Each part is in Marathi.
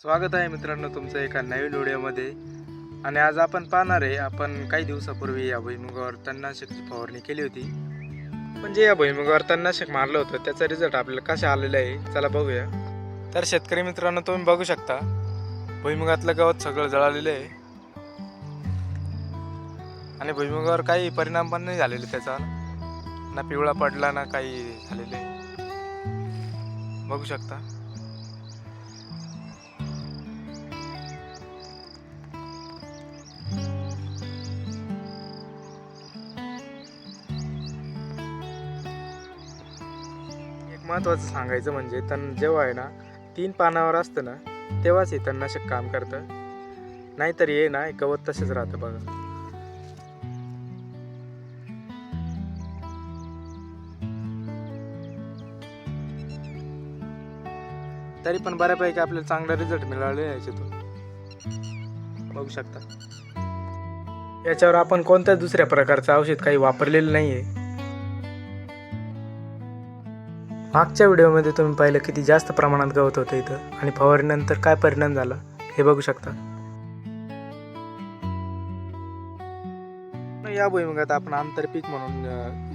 स्वागत आहे मित्रांनो तुमचं एका नवीन व्हिडिओमध्ये. आणि आज आपण पाहणार आहे, आपण काही दिवसापूर्वी या भुईमुगावर तणनाशकची फवारणी केली होती. म्हणजे या भुईमुगावर तणनाशक मारलं होतं, त्याचा रिझल्ट आपल्याला कसा आलेला आहे चला बघूया. तर शेतकरी मित्रांनो, तुम्ही बघू शकता भुईमुगातलं गवत सगळं जळालेलं आहे आणि भुईमुगावर काही परिणाम पण नाही झालेले त्याचा, ना पिवळा पडला ना काही झालेले बघू शकता. महत्त्वाचं सांगायचं म्हणजे तण जेव्हा आहे ना 3 पानावर असतं ना, तेव्हाच हे तणनाशक काम करतं, नाहीतर हे ना गवत तसेच राहतं बघा. तरी पण बऱ्यापैकी आपल्याला चांगला रिझल्ट मिळाला आहे याच्यातून बघू शकता. याच्यावर आपण कोणत्याच दुसऱ्या प्रकारचं औषध काही वापरलेलं नाहीये. मागच्या व्हिडिओमध्ये तुम्ही पाहिलं किती जास्त प्रमाणात गवत होतं इथं आणि फवारणीनंतर काय परिणाम झाला हे बघू शकता. या भुईमुगात आपण आंतरपीक म्हणून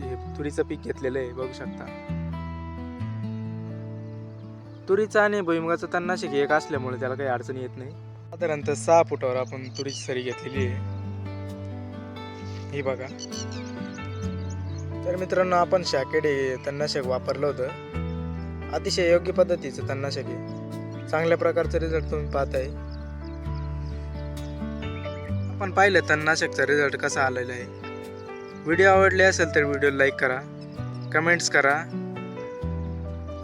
हे तुरीचं पीक घेतलेलं आहे बघू शकता. तुरीचं आणि भुईमुगाचं तणनाशक एक असल्यामुळे त्याला काही अडचणी येत नाही. साधारणतः 6 फुटावर आपण तुरीची सरी घेतलेली आहे ही बघा. तर मित्रांनो, आपण शाकेडे तणनाशक वापरलं होतं, अतिशय योग्य पद्धतीचं तणनाशक आहे, चांगल्या प्रकारचा रिझल्ट तुम्ही पाहताय. आपण पाहिलं तणनाशकचा रिझल्ट कसा आलेला आहे. व्हिडिओ आवडले असेल तर व्हिडिओ लाईक करा, कमेंट्स करा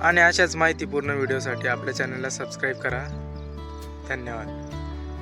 आणि अशाच माहितीपूर्ण व्हिडिओसाठी आपल्या चॅनलला सबस्क्राईब करा. धन्यवाद.